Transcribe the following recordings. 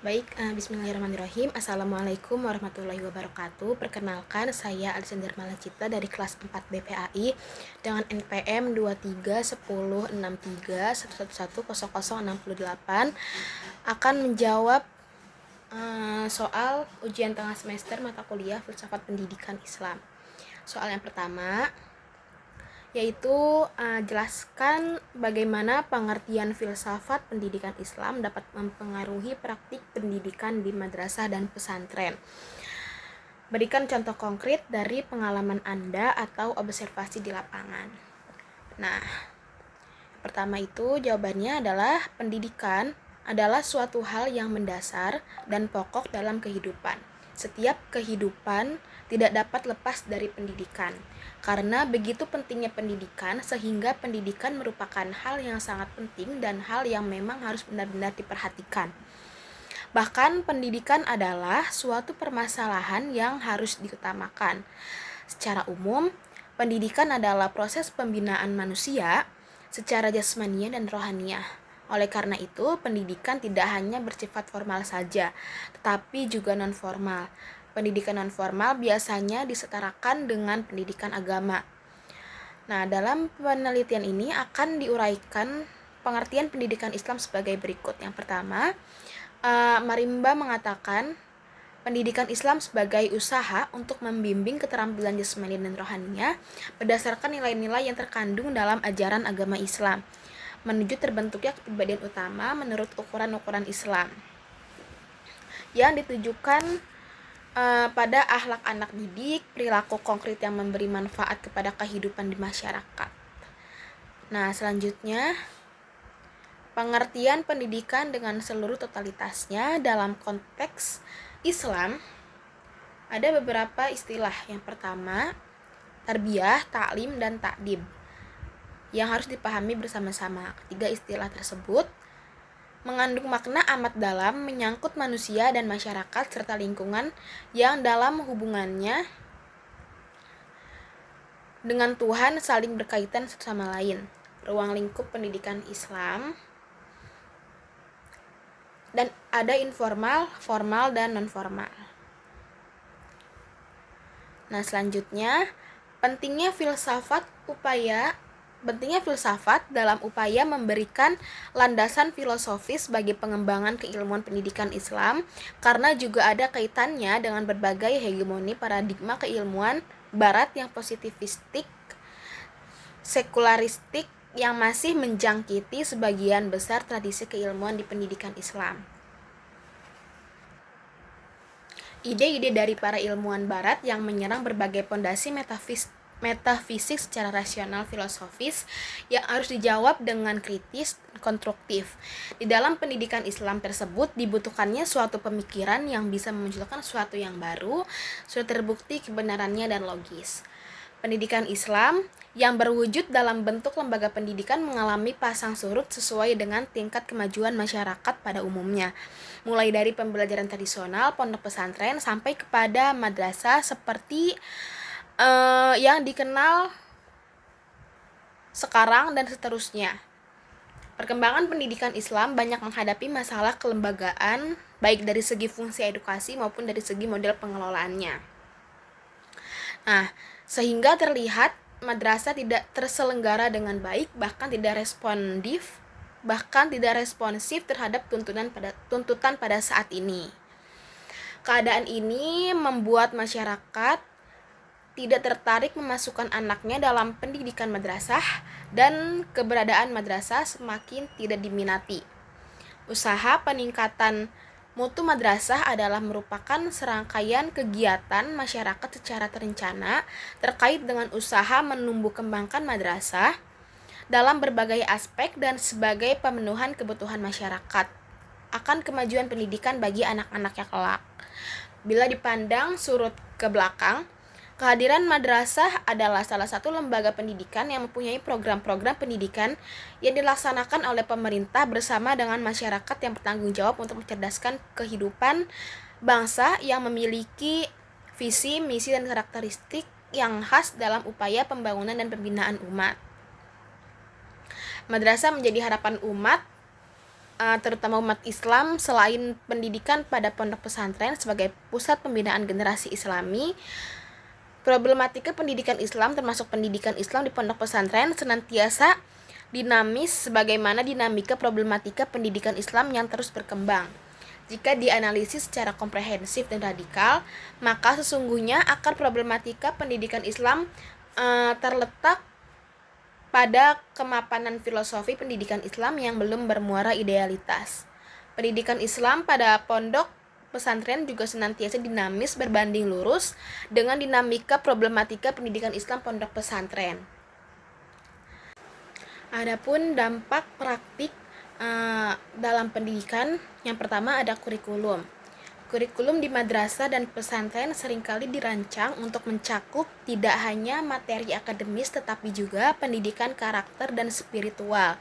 Bismillahirrahmanirrahim. Assalamualaikum warahmatullahi wabarakatuh. Perkenalkan, saya Alexander Malacita dari kelas 4 BPAI dengan NPM 23106311100068 akan menjawab soal ujian tengah semester mata kuliah Filsafat Pendidikan Islam. Soal yang pertama yaitu jelaskan bagaimana pengertian filsafat pendidikan Islam dapat mempengaruhi praktik pendidikan di madrasah dan pesantren. Berikan contoh konkret dari pengalaman Anda atau observasi di lapangan. Nah, pertama itu jawabannya adalah pendidikan adalah suatu hal yang mendasar dan pokok dalam kehidupan. Setiap kehidupan tidak dapat lepas dari pendidikan. Karena begitu pentingnya pendidikan, sehingga pendidikan merupakan hal yang sangat penting dan hal yang memang harus benar-benar diperhatikan. Bahkan pendidikan adalah suatu permasalahan yang harus diutamakan. Secara umum, pendidikan adalah proses pembinaan manusia secara jasmania dan rohaniah. Oleh karena itu, pendidikan tidak hanya bersifat formal saja, tetapi juga non-formal. Pendidikan non-formal biasanya disetarakan dengan pendidikan agama. Nah, dalam penelitian ini akan diuraikan pengertian pendidikan Islam sebagai berikut. Yang pertama, Marimba mengatakan pendidikan Islam sebagai usaha untuk membimbing keterampilan jasmani dan rohaninya berdasarkan nilai-nilai yang terkandung dalam ajaran agama Islam, menuju terbentuknya kepribadian utama menurut ukuran-ukuran Islam yang ditujukan pada akhlak anak didik, perilaku konkret yang memberi manfaat kepada kehidupan di masyarakat. Nah, selanjutnya pengertian pendidikan dengan seluruh totalitasnya dalam konteks Islam ada beberapa istilah. Yang pertama, tarbiyah, taklim, dan ta'dib yang harus dipahami bersama-sama. Ketiga istilah tersebut mengandung makna amat dalam menyangkut manusia dan masyarakat serta lingkungan yang dalam hubungannya dengan Tuhan saling berkaitan satu sama lain. Ruang lingkup pendidikan Islam dan ada informal, formal, dan non-formal. Nah, selanjutnya pentingnya filsafat dalam upaya memberikan landasan filosofis bagi pengembangan keilmuan pendidikan Islam karena juga ada kaitannya dengan berbagai hegemoni paradigma keilmuan barat yang positivistik, sekularistik yang masih menjangkiti sebagian besar tradisi keilmuan di pendidikan Islam. Ide-ide dari para ilmuwan barat yang menyerang berbagai pondasi metafisik secara rasional filosofis yang harus dijawab dengan kritis dan konstruktif. Di dalam pendidikan Islam tersebut dibutuhkannya suatu pemikiran yang bisa memunculkan sesuatu yang baru, sudah terbukti kebenarannya dan logis. Pendidikan Islam yang berwujud dalam bentuk lembaga pendidikan mengalami pasang surut sesuai dengan tingkat kemajuan masyarakat pada umumnya, mulai dari pembelajaran tradisional, pondok pesantren, sampai kepada madrasah seperti yang dikenal sekarang dan seterusnya. Perkembangan pendidikan Islam banyak menghadapi masalah kelembagaan, baik dari segi fungsi edukasi maupun dari segi model pengelolaannya. Nah, sehingga terlihat madrasah tidak terselenggara dengan baik, bahkan tidak responsif terhadap tuntutan pada saat ini. Keadaan ini membuat masyarakat tidak tertarik memasukkan anaknya dalam pendidikan madrasah dan keberadaan madrasah semakin tidak diminati. Usaha peningkatan mutu madrasah adalah merupakan serangkaian kegiatan masyarakat secara terencana terkait dengan usaha menumbuh kembangkan madrasah dalam berbagai aspek dan sebagai pemenuhan kebutuhan masyarakat akan kemajuan pendidikan bagi anak-anaknya kelak. Bila dipandang surut ke belakang, kehadiran madrasah adalah salah satu lembaga pendidikan yang mempunyai program-program pendidikan yang dilaksanakan oleh pemerintah bersama dengan masyarakat yang bertanggung jawab untuk mencerdaskan kehidupan bangsa yang memiliki visi, misi, dan karakteristik yang khas dalam upaya pembangunan dan pembinaan umat. Madrasah menjadi harapan umat terutama umat Islam, selain pendidikan pada pondok pesantren sebagai pusat pembinaan generasi Islami, problematika pendidikan Islam termasuk pendidikan Islam di pondok pesantren senantiasa dinamis sebagaimana dinamika problematika pendidikan Islam yang terus berkembang. Jika dianalisis secara komprehensif dan radikal, maka sesungguhnya akar problematika pendidikan Islam terletak pada kemapanan filosofi pendidikan Islam yang belum bermuara idealitas. Pendidikan Islam pada pondok pesantren juga senantiasa dinamis berbanding lurus dengan dinamika problematika pendidikan Islam pondok pesantren. Adapun dampak praktik dalam pendidikan, yang pertama ada kurikulum. Kurikulum di madrasah dan pesantren seringkali dirancang untuk mencakup tidak hanya materi akademis tetapi juga pendidikan karakter dan spiritual.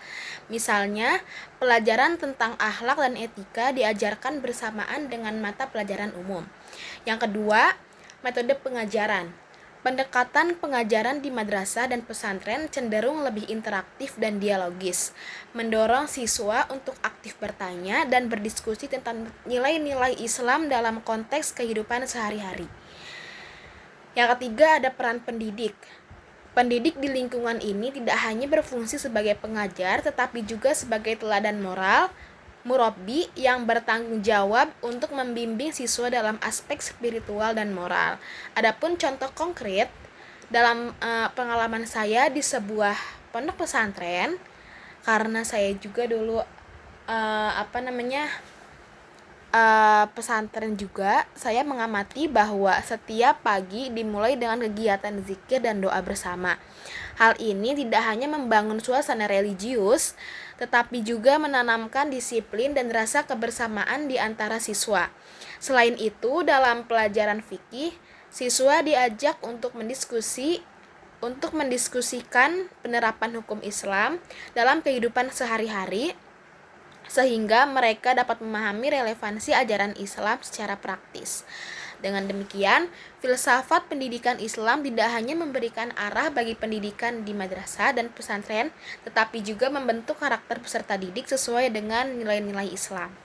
Misalnya, pelajaran tentang akhlak dan etika diajarkan bersamaan dengan mata pelajaran umum. Yang kedua, metode pengajaran. Pendekatan pengajaran di madrasah dan pesantren cenderung lebih interaktif dan dialogis, mendorong siswa untuk aktif bertanya dan berdiskusi tentang nilai-nilai Islam dalam konteks kehidupan sehari-hari. Yang ketiga ada peran pendidik. Pendidik di lingkungan ini tidak hanya berfungsi sebagai pengajar, tetapi juga sebagai teladan moral, murabbi yang bertanggung jawab untuk membimbing siswa dalam aspek spiritual dan moral. Adapun contoh konkret dalam pengalaman saya di sebuah pondok pesantren, karena saya juga dulu pesantren juga, saya mengamati bahwa setiap pagi dimulai dengan kegiatan zikir dan doa bersama. Hal ini tidak hanya membangun suasana religius, tetapi juga menanamkan disiplin dan rasa kebersamaan di antara siswa. Selain itu, dalam pelajaran fikih, siswa diajak untuk mendiskusikan penerapan hukum Islam dalam kehidupan sehari-hari, sehingga mereka dapat memahami relevansi ajaran Islam secara praktis. Dengan demikian, filsafat pendidikan Islam tidak hanya memberikan arah bagi pendidikan di madrasah dan pesantren, tetapi juga membentuk karakter peserta didik sesuai dengan nilai-nilai Islam.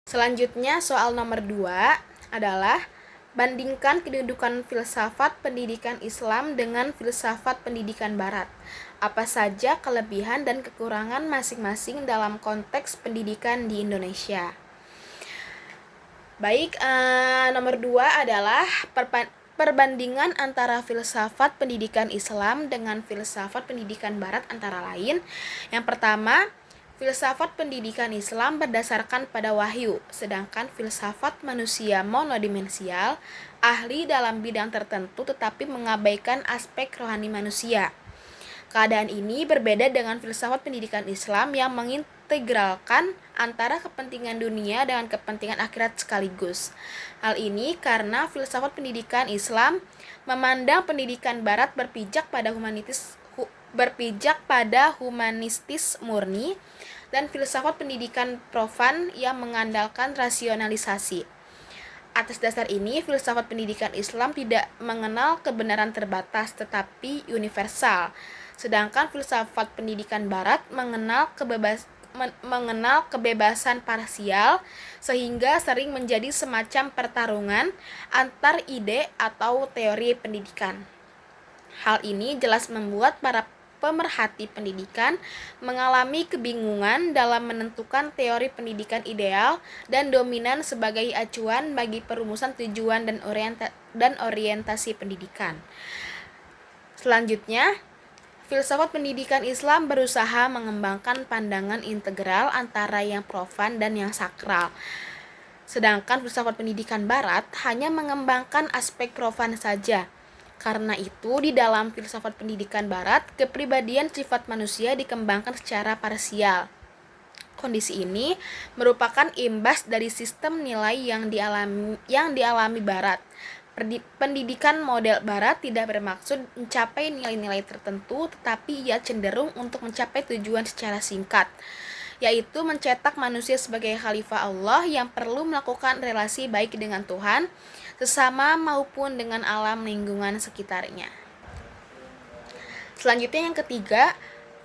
Selanjutnya, soal nomor 2 adalah bandingkan kedudukan filsafat pendidikan Islam dengan filsafat pendidikan Barat. Apa saja kelebihan dan kekurangan masing-masing dalam konteks pendidikan di Indonesia? Baik, nomor 2 adalah perbandingan antara filsafat pendidikan Islam dengan filsafat pendidikan Barat antara lain. Yang pertama, filsafat pendidikan Islam berdasarkan pada wahyu, sedangkan filsafat manusia monodimensial, ahli dalam bidang tertentu tetapi mengabaikan aspek rohani manusia. Keadaan ini berbeda dengan filsafat pendidikan Islam yang mengintegralkan antara kepentingan dunia dengan kepentingan akhirat sekaligus. Hal ini karena filsafat pendidikan Islam memandang pendidikan Barat berpijak pada humanistis murni, dan filsafat pendidikan profan yang mengandalkan rasionalisasi. Atas dasar ini, filsafat pendidikan Islam tidak mengenal kebenaran terbatas tetapi universal, sedangkan filsafat pendidikan Barat mengenal kebebasan parsial, sehingga sering menjadi semacam pertarungan antar ide atau teori pendidikan. Hal ini jelas membuat para pemerhati pendidikan mengalami kebingungan dalam menentukan teori pendidikan ideal dan dominan sebagai acuan bagi perumusan tujuan dan orientasi pendidikan. Selanjutnya, filsafat pendidikan Islam berusaha mengembangkan pandangan integral antara yang profan dan yang sakral. Sedangkan filsafat pendidikan Barat hanya mengembangkan aspek profan saja. Karena itu, di dalam filsafat pendidikan Barat, kepribadian sifat manusia dikembangkan secara parsial. Kondisi ini merupakan imbas dari sistem nilai yang dialami Barat. Pendidikan model Barat tidak bermaksud mencapai nilai-nilai tertentu, tetapi ia cenderung untuk mencapai tujuan secara singkat, yaitu mencetak manusia sebagai khalifah Allah yang perlu melakukan relasi baik dengan Tuhan, sesama maupun dengan alam lingkungan sekitarnya. Selanjutnya yang ketiga,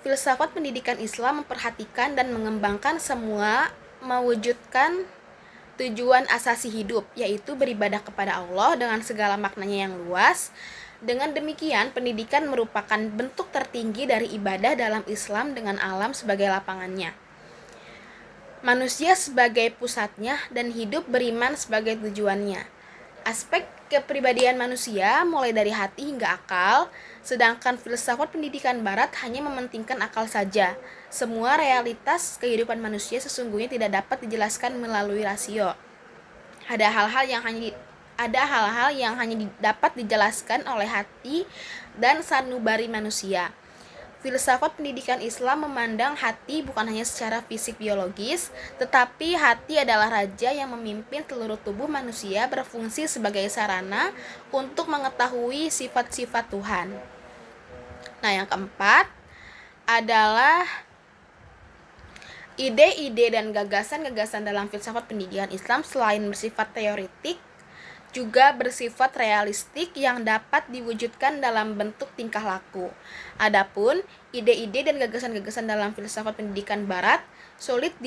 Filsafat pendidikan Islam memperhatikan dan mengembangkan semua mewujudkan tujuan asasi hidup, yaitu beribadah kepada Allah dengan segala maknanya yang luas. Dengan demikian, pendidikan merupakan bentuk tertinggi dari ibadah dalam Islam dengan alam sebagai lapangannya, manusia sebagai pusatnya, dan hidup beriman sebagai tujuannya. Aspek kepribadian manusia mulai dari hati hingga akal, sedangkan filsafat pendidikan barat hanya mementingkan akal saja. Semua realitas kehidupan manusia sesungguhnya tidak dapat dijelaskan melalui rasio. Ada hal-hal yang hanya dapat dijelaskan oleh hati dan sanubari manusia. Filsafat pendidikan Islam memandang hati bukan hanya secara fisik biologis, tetapi hati adalah raja yang memimpin seluruh tubuh manusia, berfungsi sebagai sarana untuk mengetahui sifat-sifat Tuhan. Nah, yang keempat adalah ide-ide dan gagasan-gagasan dalam filsafat pendidikan Islam selain bersifat teoretik, juga bersifat realistik yang dapat diwujudkan dalam bentuk tingkah laku. Adapun ide-ide dan gagasan-gagasan dalam filsafat pendidikan barat sulit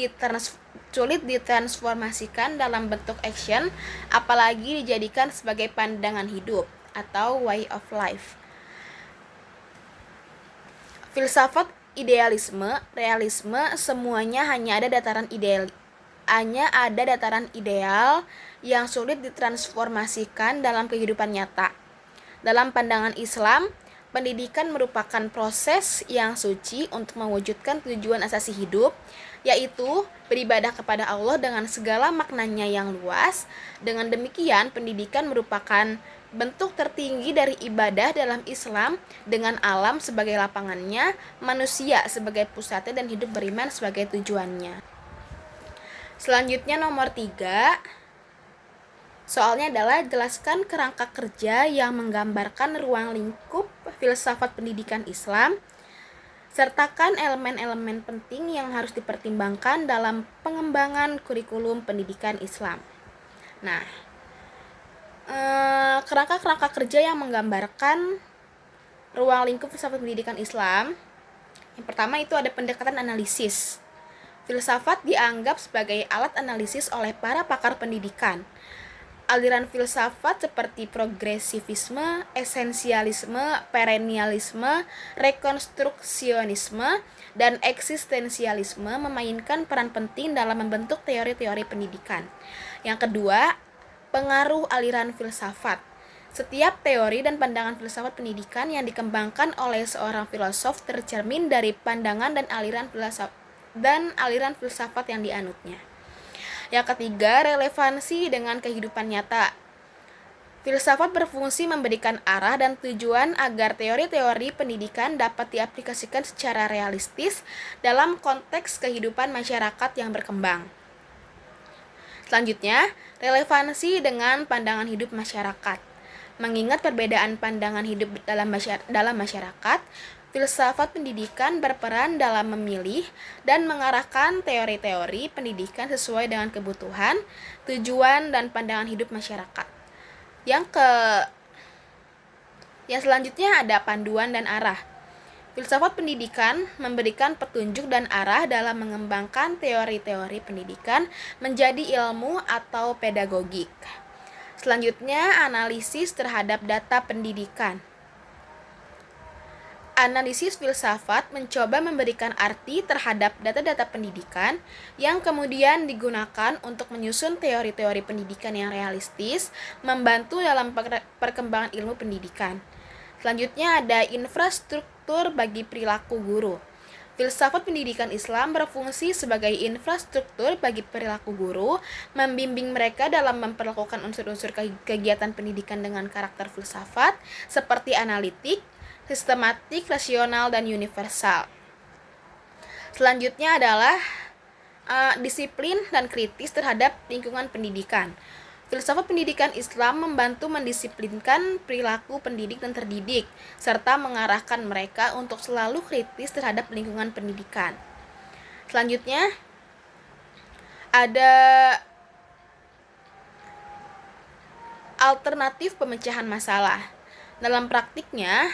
ditransformasikan dalam bentuk action, apalagi dijadikan sebagai pandangan hidup atau way of life. Filsafat idealisme, realisme, semuanya hanya ada dataran ideal yang sulit ditransformasikan dalam kehidupan nyata. Dalam pandangan Islam, pendidikan merupakan proses yang suci untuk mewujudkan tujuan asasi hidup, yaitu beribadah kepada Allah dengan segala maknanya yang luas. Dengan demikian, pendidikan merupakan bentuk tertinggi dari ibadah dalam Islam dengan alam sebagai lapangannya, manusia sebagai pusatnya, dan hidup beriman sebagai tujuannya. Selanjutnya nomor 3, soalnya adalah jelaskan kerangka kerja yang menggambarkan ruang lingkup filsafat pendidikan Islam. Sertakan elemen-elemen penting yang harus dipertimbangkan dalam pengembangan kurikulum pendidikan Islam. Nah, kerangka-kerangka kerja yang menggambarkan ruang lingkup filsafat pendidikan Islam. Yang pertama itu ada pendekatan analisis. Filsafat dianggap sebagai alat analisis oleh para pakar pendidikan. Aliran filsafat seperti progresivisme, esensialisme, perennialisme, rekonstruksionisme, dan eksistensialisme memainkan peran penting dalam membentuk teori-teori pendidikan. Yang kedua, pengaruh aliran filsafat. Setiap teori dan pandangan filsafat pendidikan yang dikembangkan oleh seorang filosof tercermin dari pandangan dan aliran filsafat yang dianutnya. Yang ketiga, relevansi dengan kehidupan nyata. Filsafat berfungsi memberikan arah dan tujuan agar teori-teori pendidikan dapat diaplikasikan secara realistis dalam konteks kehidupan masyarakat yang berkembang. Selanjutnya, relevansi dengan pandangan hidup masyarakat. Mengingat perbedaan pandangan hidup dalam masyarakat, filsafat pendidikan berperan dalam memilih dan mengarahkan teori-teori pendidikan sesuai dengan kebutuhan, tujuan, dan pandangan hidup masyarakat. Yang selanjutnya ada panduan dan arah. Filsafat pendidikan memberikan petunjuk dan arah dalam mengembangkan teori-teori pendidikan menjadi ilmu atau pedagogik. Selanjutnya, analisis terhadap data pendidikan. Analisis filsafat mencoba memberikan arti terhadap data-data pendidikan yang kemudian digunakan untuk menyusun teori-teori pendidikan yang realistis, membantu dalam perkembangan ilmu pendidikan. Selanjutnya ada infrastruktur bagi perilaku guru. Filsafat pendidikan Islam berfungsi sebagai infrastruktur bagi perilaku guru, membimbing mereka dalam memperlakukan unsur-unsur kegiatan pendidikan dengan karakter filsafat seperti analitik, sistematik, rasional, dan universal. Selanjutnya adalah disiplin dan kritis terhadap lingkungan pendidikan. Filsafat pendidikan Islam membantu mendisiplinkan perilaku pendidik dan terdidik, serta mengarahkan mereka untuk selalu kritis terhadap lingkungan pendidikan. Selanjutnya, ada alternatif pemecahan masalah. Dalam praktiknya,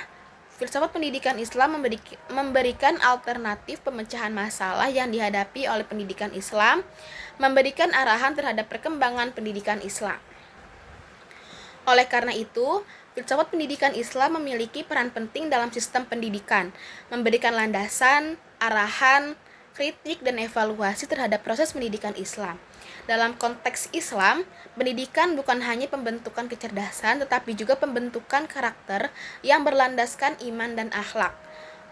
filsafat pendidikan Islam memberikan alternatif pemecahan masalah yang dihadapi oleh pendidikan Islam, memberikan arahan terhadap perkembangan pendidikan Islam. Oleh karena itu, filsafat pendidikan Islam memiliki peran penting dalam sistem pendidikan, memberikan landasan, arahan, kritik, dan evaluasi terhadap proses pendidikan Islam. Dalam konteks Islam, pendidikan bukan hanya pembentukan kecerdasan, tetapi juga pembentukan karakter yang berlandaskan iman dan akhlak.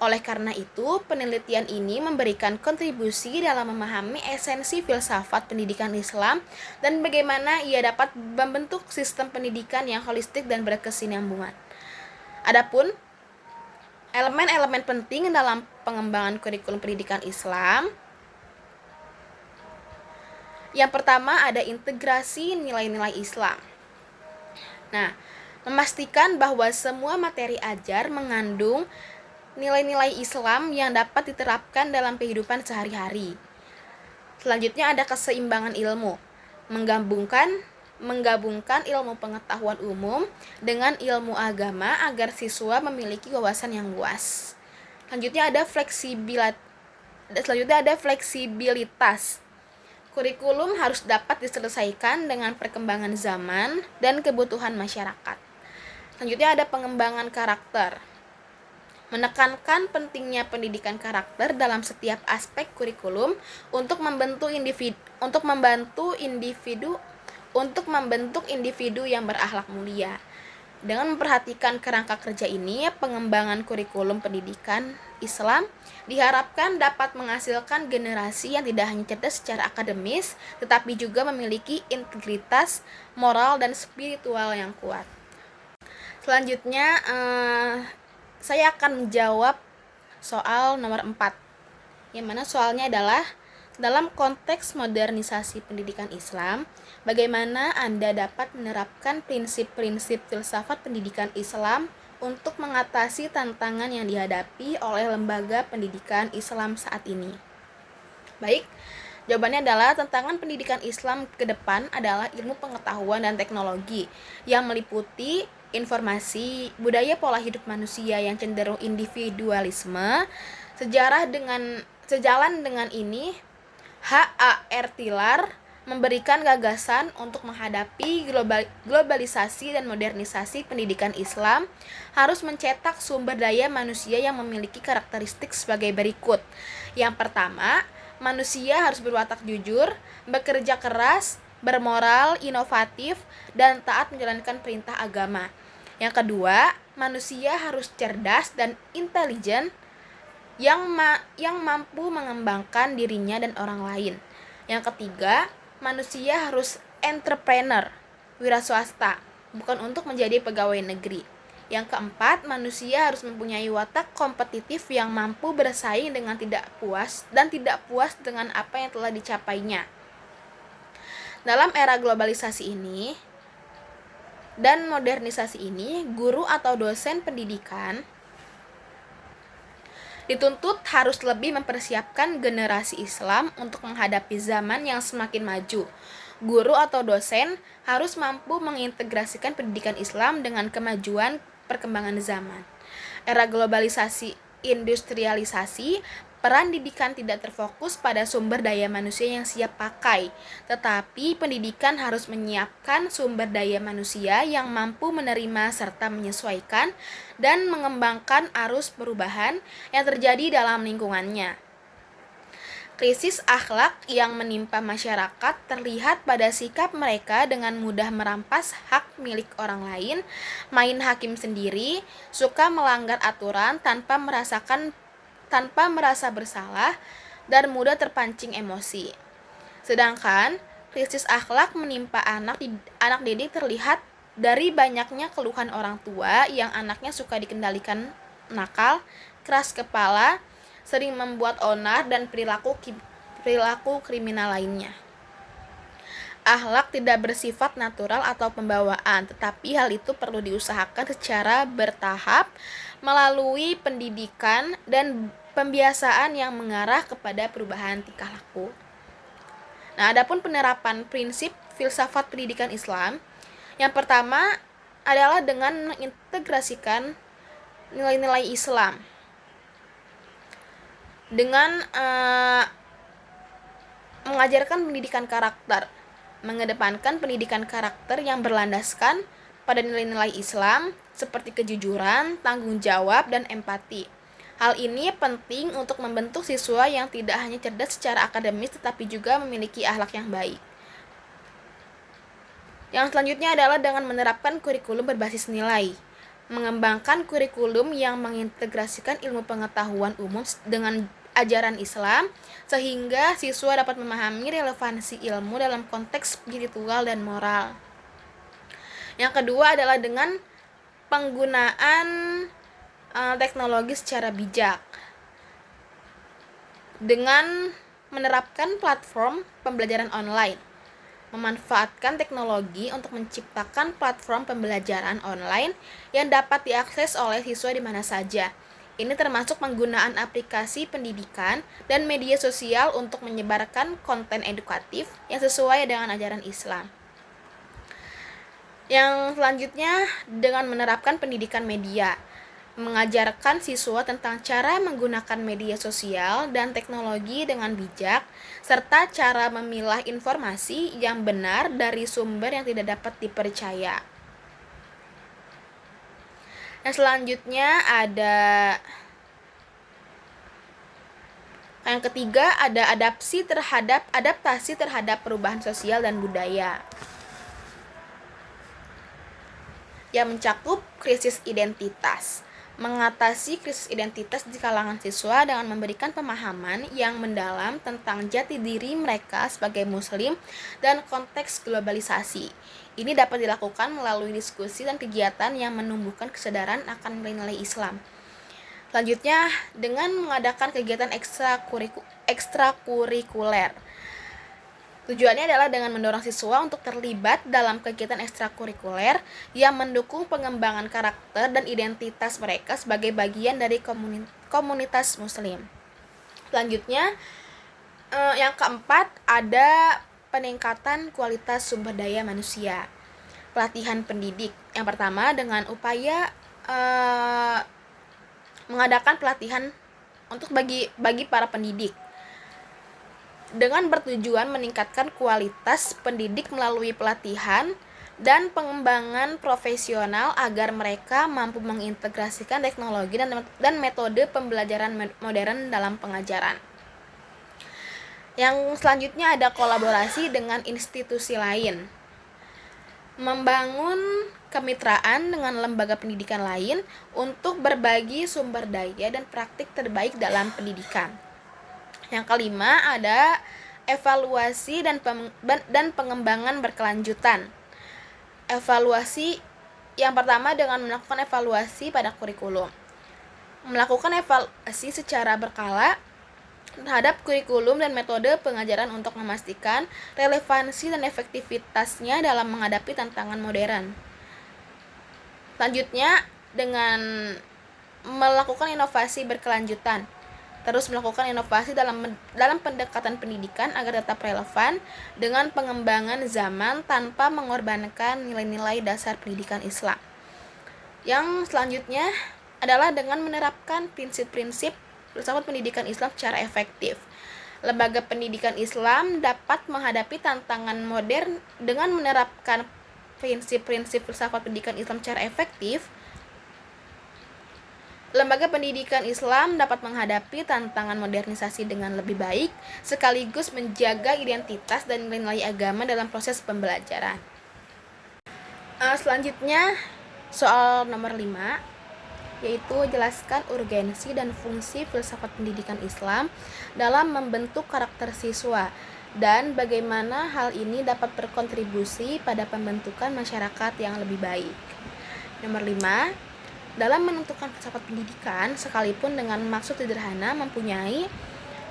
Oleh karena itu, penelitian ini memberikan kontribusi dalam memahami esensi filsafat pendidikan Islam dan bagaimana ia dapat membentuk sistem pendidikan yang holistik dan berkesinambungan. Adapun elemen-elemen penting dalam pengembangan kurikulum pendidikan Islam, yang pertama ada integrasi nilai-nilai Islam. Nah, memastikan bahwa semua materi ajar mengandung nilai-nilai Islam yang dapat diterapkan dalam kehidupan sehari-hari. Selanjutnya ada keseimbangan ilmu, menggabungkan ilmu pengetahuan umum dengan ilmu agama agar siswa memiliki wawasan yang luas. Selanjutnya ada fleksibilitas. Kurikulum harus dapat diselesaikan dengan perkembangan zaman dan kebutuhan masyarakat. Selanjutnya ada pengembangan karakter. Menekankan pentingnya pendidikan karakter dalam setiap aspek kurikulum untuk membentuk individu yang berakhlak mulia. Dengan memperhatikan kerangka kerja ini, pengembangan kurikulum pendidikan Islam diharapkan dapat menghasilkan generasi yang tidak hanya cerdas secara akademis, tetapi juga memiliki integritas moral dan spiritual yang kuat. Selanjutnya, saya akan menjawab soal nomor 4, yang mana soalnya adalah, dalam konteks modernisasi pendidikan Islam, bagaimana Anda dapat menerapkan prinsip-prinsip filsafat pendidikan Islam untuk mengatasi tantangan yang dihadapi oleh lembaga pendidikan Islam saat ini? Baik, jawabannya adalah tantangan pendidikan Islam ke depan adalah ilmu pengetahuan dan teknologi yang meliputi informasi, budaya pola hidup manusia yang cenderung individualisme. Sejalan dengan ini, H.A.R. Tiller memberikan gagasan untuk menghadapi globalisasi dan modernisasi pendidikan Islam harus mencetak sumber daya manusia yang memiliki karakteristik sebagai berikut. Yang pertama, manusia harus berwatak jujur, bekerja keras, bermoral, inovatif, dan taat menjalankan perintah agama. Yang kedua, manusia harus cerdas dan intelijen yang mampu mengembangkan dirinya dan orang lain. Yang ketiga, manusia harus entrepreneur, wira swasta, bukan untuk menjadi pegawai negeri. Yang keempat, manusia harus mempunyai watak kompetitif yang mampu bersaing dengan tidak puas dengan apa yang telah dicapainya. Dalam era globalisasi ini dan modernisasi ini, guru atau dosen pendidikan dituntut harus lebih mempersiapkan generasi Islam untuk menghadapi zaman yang semakin maju. Guru atau dosen harus mampu mengintegrasikan pendidikan Islam dengan kemajuan perkembangan zaman. Era globalisasi, industrialisasi, peran didikan tidak terfokus pada sumber daya manusia yang siap pakai, tetapi pendidikan harus menyiapkan sumber daya manusia yang mampu menerima serta menyesuaikan dan mengembangkan arus perubahan yang terjadi dalam lingkungannya. Krisis akhlak yang menimpa masyarakat terlihat pada sikap mereka dengan mudah merampas hak milik orang lain, main hakim sendiri, suka melanggar aturan tanpa merasa bersalah, dan mudah terpancing emosi. Sedangkan krisis akhlak menimpa anak didik terlihat dari banyaknya keluhan orang tua yang anaknya suka dikendalikan nakal, keras kepala, sering membuat onar, dan perilaku kriminal lainnya. Akhlak tidak bersifat natural atau pembawaan, tetapi hal itu perlu diusahakan secara bertahap melalui pendidikan dan pembiasaan yang mengarah kepada perubahan tingkah laku. Nah, adapun penerapan prinsip filsafat pendidikan Islam, yang pertama adalah dengan mengintegrasikan nilai-nilai Islam dengan mengajarkan pendidikan karakter, mengedepankan pendidikan karakter yang berlandaskan pada nilai-nilai Islam seperti kejujuran, tanggung jawab, dan empati. Hal ini penting untuk membentuk siswa yang tidak hanya cerdas secara akademis tetapi juga memiliki akhlak yang baik. Yang selanjutnya adalah dengan menerapkan kurikulum berbasis nilai. Mengembangkan kurikulum yang mengintegrasikan ilmu pengetahuan umum dengan ajaran Islam sehingga siswa dapat memahami relevansi ilmu dalam konteks spiritual dan moral. Yang kedua adalah dengan penggunaan teknologi secara bijak. Dengan menerapkan platform pembelajaran online, memanfaatkan teknologi untuk menciptakan platform pembelajaran online yang dapat diakses oleh siswa di mana saja. Ini termasuk penggunaan aplikasi pendidikan dan media sosial untuk menyebarkan konten edukatif yang sesuai dengan ajaran Islam. Yang selanjutnya dengan menerapkan pendidikan media, mengajarkan siswa tentang cara menggunakan media sosial dan teknologi dengan bijak, serta cara memilah informasi yang benar dari sumber yang tidak dapat dipercaya. Nah, selanjutnya yang ketiga ada adaptasi terhadap perubahan sosial dan budaya, yang mencakup krisis identitas. Mengatasi krisis identitas di kalangan siswa dengan memberikan pemahaman yang mendalam tentang jati diri mereka sebagai muslim dan konteks globalisasi. Ini dapat dilakukan melalui diskusi dan kegiatan yang menumbuhkan kesadaran akan nilai-nilai Islam. Selanjutnya, dengan mengadakan kegiatan ekstrakurikuler. Tujuannya adalah dengan mendorong siswa untuk terlibat dalam kegiatan ekstrakurikuler yang mendukung pengembangan karakter dan identitas mereka sebagai bagian dari komunitas muslim. Selanjutnya, yang keempat ada peningkatan kualitas sumber daya manusia. Pelatihan pendidik. Yang pertama dengan upaya mengadakan pelatihan untuk bagi para pendidik dengan bertujuan meningkatkan kualitas pendidik melalui pelatihan dan pengembangan profesional agar mereka mampu mengintegrasikan teknologi dan metode pembelajaran modern dalam pengajaran. Yang selanjutnya ada kolaborasi dengan institusi lain. Membangun kemitraan dengan lembaga pendidikan lain untuk berbagi sumber daya dan praktik terbaik dalam pendidikan. Yang kelima ada evaluasi dan pengembangan berkelanjutan. Evaluasi yang pertama dengan melakukan evaluasi pada kurikulum. Melakukan evaluasi secara berkala terhadap kurikulum dan metode pengajaran untuk memastikan relevansi dan efektivitasnya dalam menghadapi tantangan modern. Selanjutnya dengan melakukan inovasi berkelanjutan. Terus melakukan inovasi dalam pendekatan pendidikan agar tetap relevan dengan pengembangan zaman tanpa mengorbankan nilai-nilai dasar pendidikan Islam. Yang selanjutnya adalah dengan menerapkan prinsip-prinsip filsafat pendidikan Islam secara efektif. Lembaga pendidikan Islam dapat menghadapi tantangan modern dengan menerapkan prinsip-prinsip filsafat pendidikan Islam secara efektif. Lembaga pendidikan Islam dapat menghadapi tantangan modernisasi dengan lebih baik, sekaligus menjaga identitas dan nilai-nilai agama dalam proses pembelajaran. Selanjutnya, soal nomor 5, yaitu jelaskan urgensi dan fungsi filsafat pendidikan Islam dalam membentuk karakter siswa dan bagaimana hal ini dapat berkontribusi pada pembentukan masyarakat yang lebih baik. Nomor 5, dalam menentukan filsafat pendidikan, sekalipun dengan maksud sederhana, mempunyai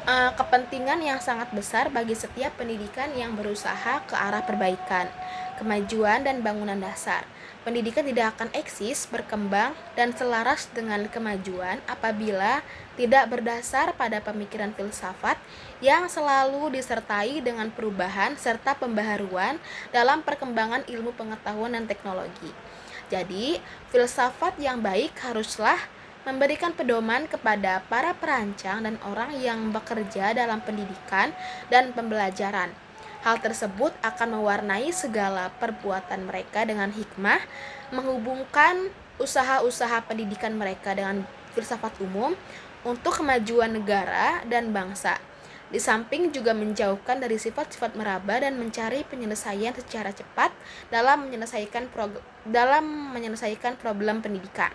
kepentingan yang sangat besar bagi setiap pendidikan yang berusaha ke arah perbaikan, kemajuan, dan bangunan dasar. Pendidikan tidak akan eksis, berkembang, dan selaras dengan kemajuan apabila tidak berdasar pada pemikiran filsafat yang selalu disertai dengan perubahan serta pembaharuan dalam perkembangan ilmu pengetahuan dan teknologi. Jadi, filsafat yang baik haruslah memberikan pedoman kepada para perancang dan orang yang bekerja dalam pendidikan dan pembelajaran. Hal tersebut akan mewarnai segala perbuatan mereka dengan hikmah, menghubungkan usaha-usaha pendidikan mereka dengan filsafat umum untuk kemajuan negara dan bangsa. Di samping juga menjauhkan dari sifat-sifat meraba dan mencari penyelesaian secara cepat dalam menyelesaikan problem pendidikan.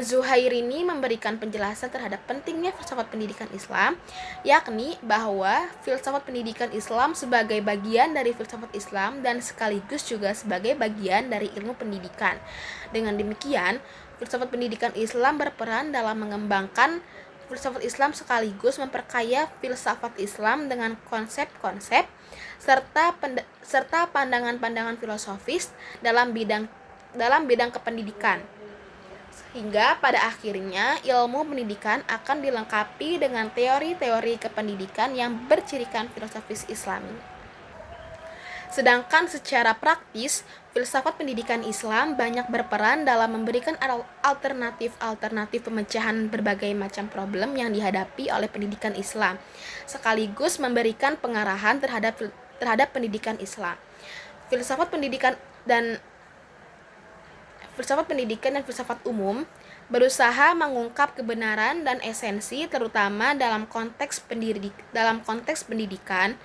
Zuhairini memberikan penjelasan terhadap pentingnya filsafat pendidikan Islam, yakni bahwa filsafat pendidikan Islam sebagai bagian dari filsafat Islam dan sekaligus juga sebagai bagian dari ilmu pendidikan. Dengan demikian, filsafat pendidikan Islam berperan dalam mengembangkan filsafat Islam sekaligus memperkaya filsafat Islam dengan konsep-konsep serta pandangan-pandangan filosofis dalam bidang kependidikan. Hingga pada akhirnya ilmu pendidikan akan dilengkapi dengan teori-teori kependidikan yang bercirikan filosofis Islami. Sedangkan secara praktis, filsafat pendidikan Islam banyak berperan dalam memberikan alternatif pemecahan berbagai macam problem yang dihadapi oleh pendidikan Islam, sekaligus memberikan pengarahan terhadap pendidikan Islam. Filsafat pendidikan dan filsafat umum berusaha mengungkap kebenaran dan esensi terutama dalam konteks pendidikan.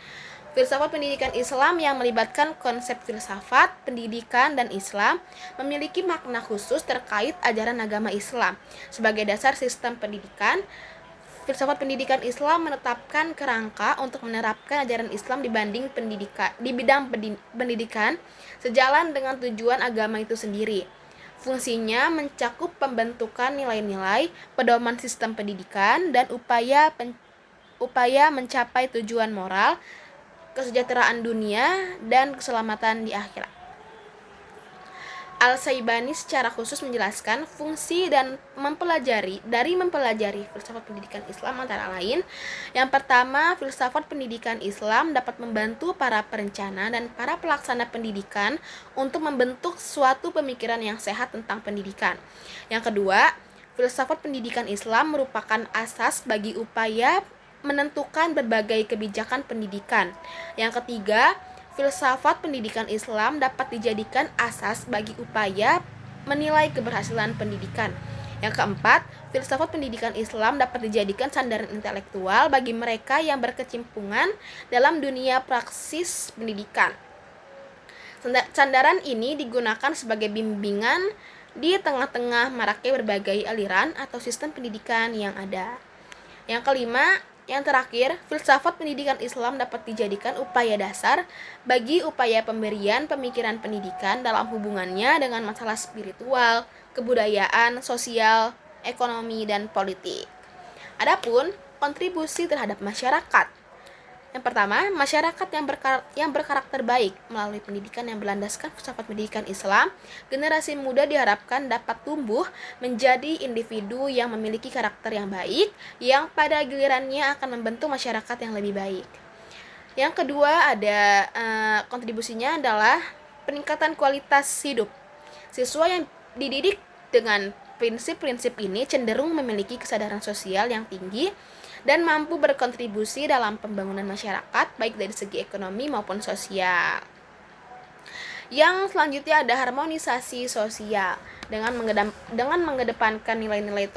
Filsafat pendidikan Islam yang melibatkan konsep filsafat, pendidikan, dan Islam memiliki makna khusus terkait ajaran agama Islam. Sebagai dasar sistem pendidikan, filsafat pendidikan Islam menetapkan kerangka untuk menerapkan ajaran Islam di bidang pendidikan sejalan dengan tujuan agama itu sendiri. Fungsinya mencakup pembentukan nilai-nilai, pedoman sistem pendidikan, dan upaya mencapai tujuan moral, kesejahteraan dunia, dan keselamatan di akhirat. Al-Syaibani secara khusus menjelaskan fungsi dan mempelajari filsafat pendidikan Islam antara lain. Yang pertama, filsafat pendidikan Islam dapat membantu para perencana dan para pelaksana pendidikan untuk membentuk suatu pemikiran yang sehat tentang pendidikan. Yang kedua, filsafat pendidikan Islam merupakan asas bagi upaya menentukan berbagai kebijakan pendidikan. Yang ketiga, filsafat pendidikan Islam dapat dijadikan asas bagi upaya menilai keberhasilan pendidikan. Yang keempat, filsafat pendidikan Islam dapat dijadikan sandaran intelektual bagi mereka yang berkecimpungan dalam dunia praksis pendidikan. Sandaran ini digunakan sebagai bimbingan di tengah-tengah maraknya berbagai aliran atau sistem pendidikan yang ada. Yang kelima, yang terakhir, filsafat pendidikan Islam dapat dijadikan upaya dasar bagi upaya pemberian pemikiran pendidikan dalam hubungannya dengan masalah spiritual, kebudayaan, sosial, ekonomi, dan politik. Adapun kontribusi terhadap masyarakat. Yang pertama, masyarakat yang berkarakter baik melalui pendidikan yang berlandaskan filsafat pendidikan Islam, generasi muda diharapkan dapat tumbuh menjadi individu yang memiliki karakter yang baik, yang pada gilirannya akan membentuk masyarakat yang lebih baik. Yang kedua, ada kontribusinya adalah peningkatan kualitas hidup. Siswa yang dididik dengan prinsip-prinsip ini cenderung memiliki kesadaran sosial yang tinggi dan mampu berkontribusi dalam pembangunan masyarakat baik dari segi ekonomi maupun sosial. Yang selanjutnya ada harmonisasi sosial. Dengan mengedepankan nilai-nilai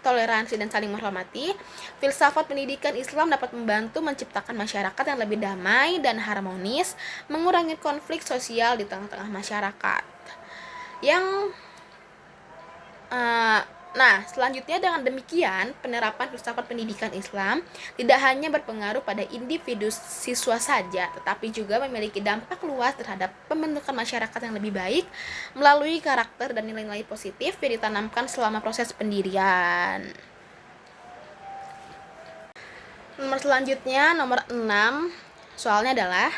toleransi dan saling menghormati, filsafat pendidikan Islam dapat membantu menciptakan masyarakat yang lebih damai dan harmonis, mengurangi konflik sosial di tengah-tengah masyarakat. Selanjutnya dengan demikian, penerapan filsafat pendidikan Islam tidak hanya berpengaruh pada individu siswa saja, tetapi juga memiliki dampak luas terhadap pembentukan masyarakat yang lebih baik melalui karakter dan nilai-nilai positif yang ditanamkan selama proses pendirian. Nomor 6, soalnya adalah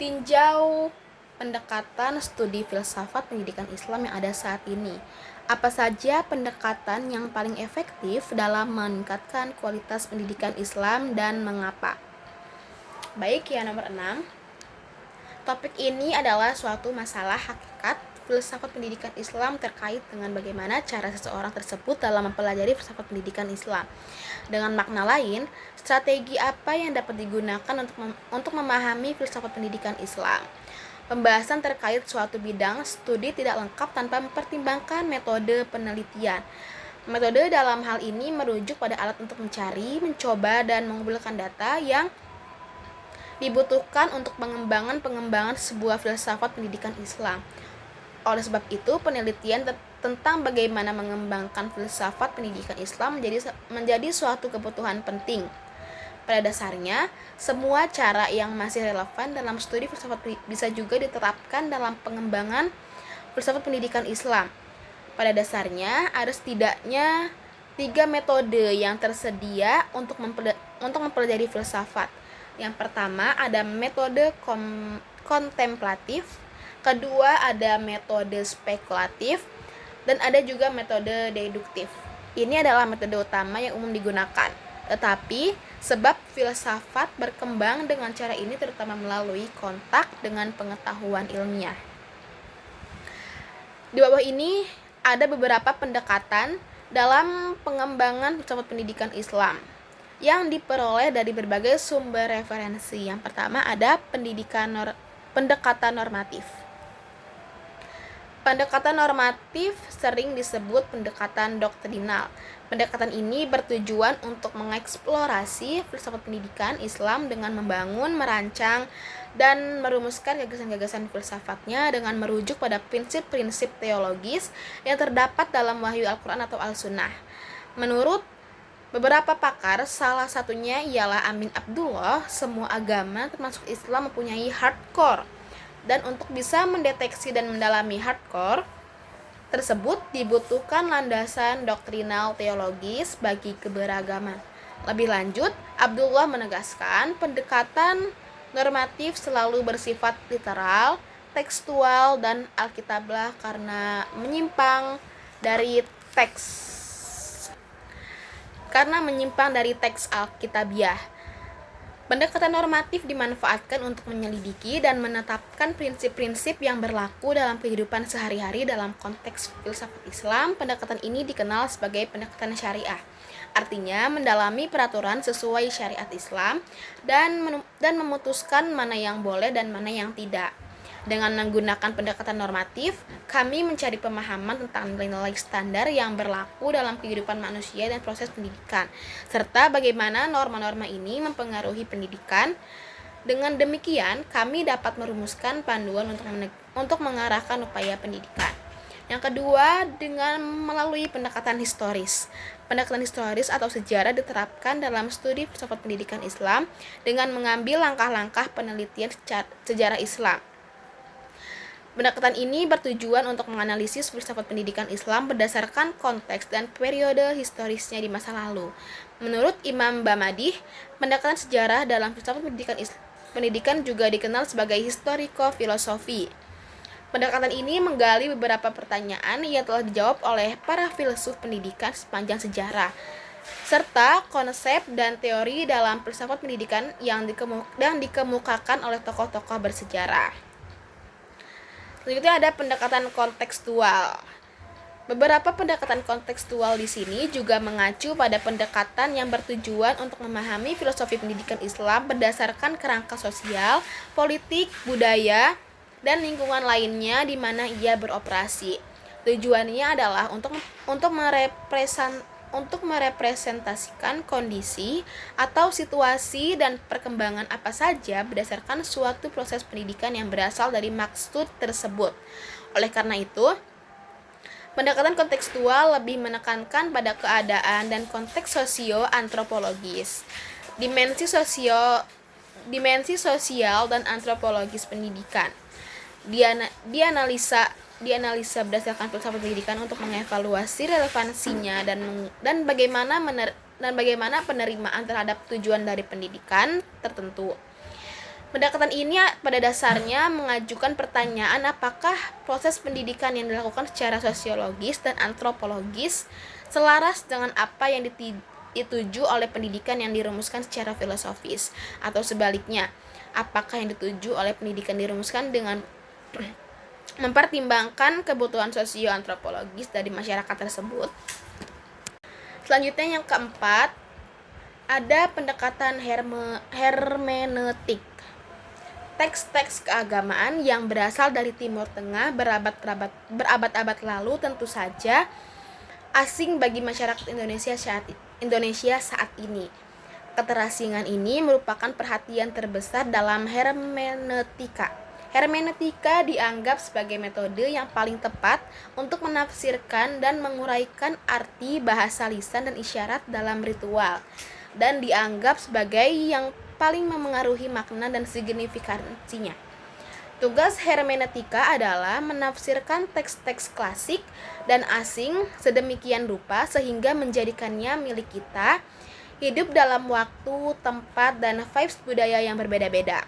tinjau pendekatan studi filsafat pendidikan Islam yang ada saat ini. Apa saja pendekatan yang paling efektif dalam meningkatkan kualitas pendidikan Islam dan mengapa? Baik ya, nomor 6. Topik ini adalah suatu masalah hakikat filsafat pendidikan Islam terkait dengan bagaimana cara seseorang tersebut dalam mempelajari filsafat pendidikan Islam. Dengan makna lain, strategi apa yang dapat digunakan untuk memahami filsafat pendidikan Islam. Pembahasan terkait suatu bidang studi tidak lengkap tanpa mempertimbangkan metode penelitian. Metode dalam hal ini merujuk pada alat untuk mencari, mencoba, dan mengumpulkan data yang dibutuhkan untuk pengembangan sebuah filsafat pendidikan Islam. Oleh sebab itu, penelitian tentang bagaimana mengembangkan filsafat pendidikan Islam menjadi suatu kebutuhan penting. Pada dasarnya, semua cara yang masih relevan dalam studi filsafat bisa juga diterapkan dalam pengembangan filsafat pendidikan Islam. Pada dasarnya, ada setidaknya 3 metode yang tersedia untuk mempelajari filsafat. Yang pertama ada metode kontemplatif, kedua ada metode spekulatif, dan ada juga metode deduktif. Ini adalah metode utama yang umum digunakan. Tetapi sebab filsafat berkembang dengan cara ini terutama melalui kontak dengan pengetahuan ilmiah. Di bawah ini ada beberapa pendekatan dalam pengembangan filsafat pendidikan Islam yang diperoleh dari berbagai sumber referensi. Yang pertama ada pendekatan normatif. Pendekatan normatif sering disebut pendekatan doktrinal. Pendekatan ini bertujuan untuk mengeksplorasi filsafat pendidikan Islam dengan membangun, merancang, dan merumuskan gagasan-gagasan filsafatnya dengan merujuk pada prinsip-prinsip teologis yang terdapat dalam wahyu Al-Quran atau Al-Sunnah. Menurut beberapa pakar, salah satunya ialah Amin Abdullah, semua agama termasuk Islam mempunyai hardcore. Dan untuk bisa mendeteksi dan mendalami hardcore tersebut dibutuhkan landasan doktrinal teologis bagi keberagaman. Lebih lanjut, Abdullah menegaskan pendekatan normatif selalu bersifat literal, tekstual, dan alkitablah karena menyimpang dari teks alkitabiah. Pendekatan normatif dimanfaatkan untuk menyelidiki dan menetapkan prinsip-prinsip yang berlaku dalam kehidupan sehari-hari dalam konteks filsafat Islam. Pendekatan ini dikenal sebagai pendekatan syariah. Artinya mendalami peraturan sesuai syariat Islam dan memutuskan mana yang boleh dan mana yang tidak. Dengan menggunakan pendekatan normatif, kami mencari pemahaman tentang nilai-nilai standar yang berlaku dalam kehidupan manusia dan proses pendidikan, serta bagaimana norma-norma ini mempengaruhi pendidikan. Dengan demikian, kami dapat merumuskan panduan untuk mengarahkan upaya pendidikan. Yang kedua, dengan melalui pendekatan historis. Pendekatan historis atau sejarah diterapkan dalam studi filsafat pendidikan Islam dengan mengambil langkah-langkah penelitian sejarah Islam. Pendekatan ini bertujuan untuk menganalisis filsafat pendidikan Islam berdasarkan konteks dan periode historisnya di masa lalu. Menurut Imam Bamadih, pendekatan sejarah dalam filsafat pendidikan juga dikenal sebagai historiko-filosofi. Pendekatan ini menggali beberapa pertanyaan yang telah dijawab oleh para filsuf pendidikan sepanjang sejarah, serta konsep dan teori dalam filsafat pendidikan yang dikemukakan oleh tokoh-tokoh bersejarah. Selanjutnya ada pendekatan kontekstual. Beberapa pendekatan kontekstual di sini juga mengacu pada pendekatan yang bertujuan untuk memahami filosofi pendidikan Islam berdasarkan kerangka sosial, politik, budaya, dan lingkungan lainnya di mana ia beroperasi. Tujuannya adalah untuk merepresentasikan kondisi atau situasi dan perkembangan apa saja berdasarkan suatu proses pendidikan yang berasal dari maksud tersebut. Oleh karena itu, pendekatan kontekstual lebih menekankan pada keadaan dan konteks sosio-antropologis. Dimensi sosial dan antropologis pendidikan dianalisa berdasarkan filsafat pendidikan untuk mengevaluasi relevansinya dan bagaimana penerimaan terhadap tujuan dari pendidikan tertentu. Pendekatan ini pada dasarnya mengajukan pertanyaan apakah proses pendidikan yang dilakukan secara sosiologis dan antropologis selaras dengan apa yang dituju oleh pendidikan yang dirumuskan secara filosofis, atau sebaliknya, apakah yang dituju oleh pendidikan dirumuskan dengan mempertimbangkan kebutuhan sosioantropologis dari masyarakat tersebut. Selanjutnya yang keempat, ada pendekatan hermeneutik. Teks-teks keagamaan yang berasal dari Timur Tengah berabad-abad lalu tentu saja asing bagi masyarakat Indonesia saat ini. Keterasingan ini merupakan perhatian terbesar dalam hermeneutika. Hermeneutika dianggap sebagai metode yang paling tepat untuk menafsirkan dan menguraikan arti bahasa lisan dan isyarat dalam ritual, dan dianggap sebagai yang paling memengaruhi makna dan signifikansinya. Tugas hermeneutika adalah menafsirkan teks-teks klasik dan asing sedemikian rupa sehingga menjadikannya milik kita, hidup dalam waktu, tempat, dan vibes budaya yang berbeda-beda.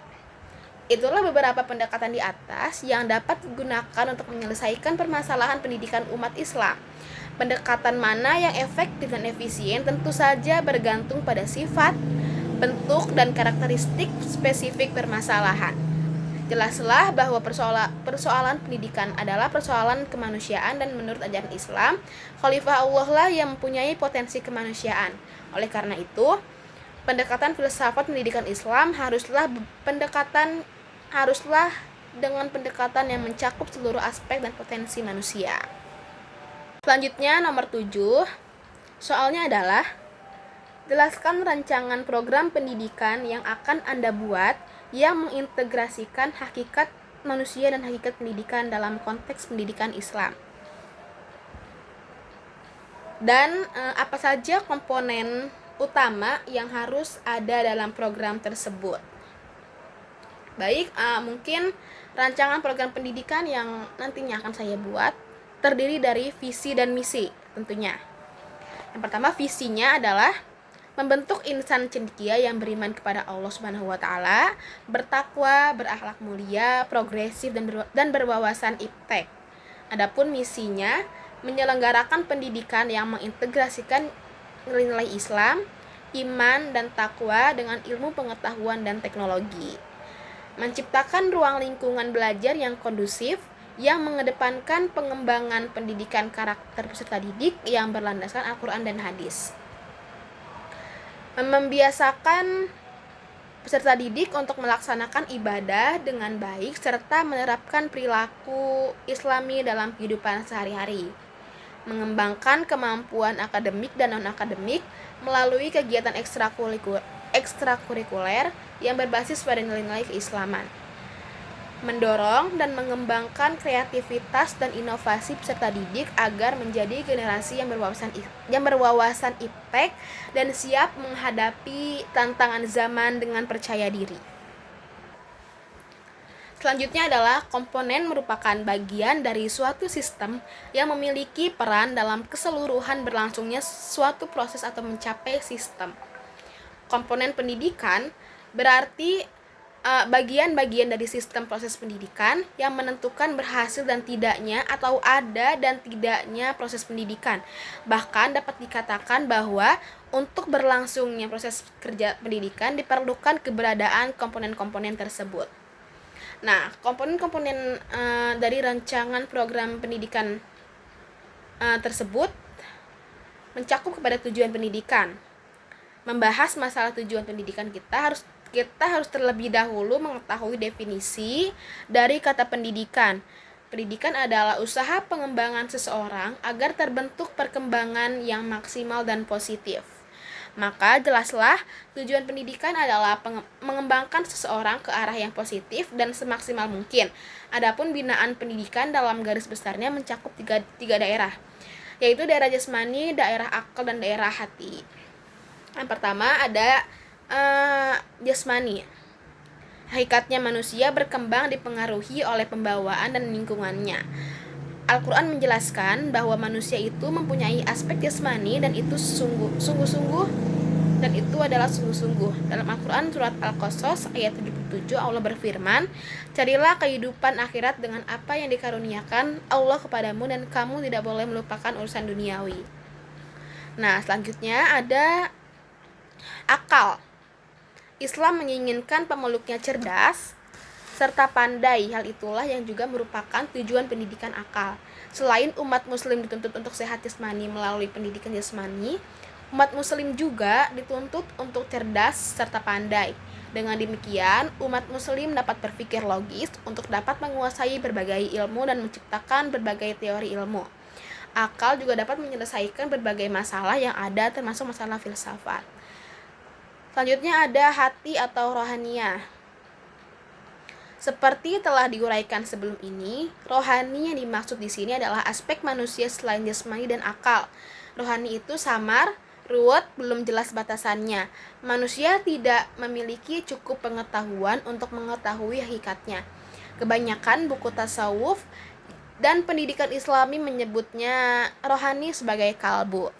Itulah beberapa pendekatan di atas yang dapat digunakan untuk menyelesaikan permasalahan pendidikan umat Islam. Pendekatan mana yang efektif dan efisien tentu saja bergantung pada sifat, bentuk, dan karakteristik spesifik permasalahan. Jelaslah bahwa persoalan pendidikan adalah persoalan kemanusiaan, dan menurut ajaran Islam, Khalifah Allah lah yang mempunyai potensi kemanusiaan. Oleh karena itu, pendekatan filsafat pendidikan Islam haruslah dengan pendekatan yang mencakup seluruh aspek dan potensi manusia. Selanjutnya nomor 7, soalnya adalah jelaskan rancangan program pendidikan yang akan Anda buat yang mengintegrasikan hakikat manusia dan hakikat pendidikan dalam konteks pendidikan Islam. Dan apa saja komponen utama yang harus ada dalam program tersebut. Baik, mungkin rancangan program pendidikan yang nantinya akan saya buat terdiri dari visi dan misi tentunya. Yang pertama, visinya adalah membentuk insan cendekia yang beriman kepada Allah Subhanahu wa taala, bertakwa, berakhlak mulia, progresif, dan berwawasan iptek. Adapun misinya, menyelenggarakan pendidikan yang mengintegrasikan nilai-nilai Islam, iman, dan takwa dengan ilmu pengetahuan dan teknologi. Menciptakan ruang lingkungan belajar yang kondusif, yang mengedepankan pengembangan pendidikan karakter peserta didik yang berlandaskan Al-Quran dan hadis. Membiasakan peserta didik untuk melaksanakan ibadah dengan baik serta menerapkan perilaku Islami dalam kehidupan sehari-hari. Mengembangkan kemampuan akademik dan non-akademik melalui kegiatan ekstrakurikuler yang berbasis pada nilai-nilai keislaman. Mendorong dan mengembangkan kreativitas dan inovasi peserta didik agar menjadi generasi yang berwawasan iptek dan siap menghadapi tantangan zaman dengan percaya diri. Selanjutnya adalah komponen merupakan bagian dari suatu sistem yang memiliki peran dalam keseluruhan berlangsungnya suatu proses atau mencapai sistem. Komponen pendidikan berarti bagian-bagian dari sistem proses pendidikan yang menentukan berhasil dan tidaknya atau ada dan tidaknya proses pendidikan. Bahkan dapat dikatakan bahwa untuk berlangsungnya proses kerja pendidikan diperlukan keberadaan komponen-komponen tersebut. Nah, komponen-komponen dari rancangan program pendidikan tersebut mencakup kepada tujuan pendidikan. Membahas masalah tujuan pendidikan kita harus terlebih dahulu mengetahui definisi dari kata pendidikan. Pendidikan adalah usaha pengembangan seseorang agar terbentuk perkembangan yang maksimal dan positif. Maka jelaslah tujuan pendidikan adalah mengembangkan seseorang ke arah yang positif dan semaksimal mungkin. Adapun binaan pendidikan dalam garis besarnya mencakup tiga daerah, yaitu daerah jasmani, daerah akal, dan daerah hati. Yang pertama ada jasmani. Hakikatnya manusia berkembang dipengaruhi oleh pembawaan dan lingkungannya. Al-Quran menjelaskan bahwa manusia itu mempunyai aspek jasmani dan itu sungguh-sungguh Dalam Al-Quran surat Al-Qasas ayat 77 Allah berfirman, "Carilah kehidupan akhirat dengan apa yang dikaruniakan Allah kepadamu dan kamu tidak boleh melupakan urusan duniawi." Nah, selanjutnya ada akal. Islam menginginkan pemeluknya cerdas, serta pandai. Hal itulah yang juga merupakan tujuan pendidikan akal. Selain umat muslim dituntut untuk sehat jasmani melalui pendidikan jasmani, umat muslim juga dituntut untuk cerdas serta pandai. Dengan demikian, umat muslim dapat berpikir logis untuk dapat menguasai berbagai ilmu dan menciptakan berbagai teori ilmu. Akal juga dapat menyelesaikan berbagai masalah yang ada, termasuk masalah filsafat. Selanjutnya ada hati atau rohaniah. Seperti telah diuraikan sebelum ini, rohani yang dimaksud di sini adalah aspek manusia selain jasmani dan akal. Rohani itu samar, ruwet, belum jelas batasannya. Manusia tidak memiliki cukup pengetahuan untuk mengetahui hakikatnya. Kebanyakan buku tasawuf dan pendidikan Islami menyebutnya rohani sebagai kalbu.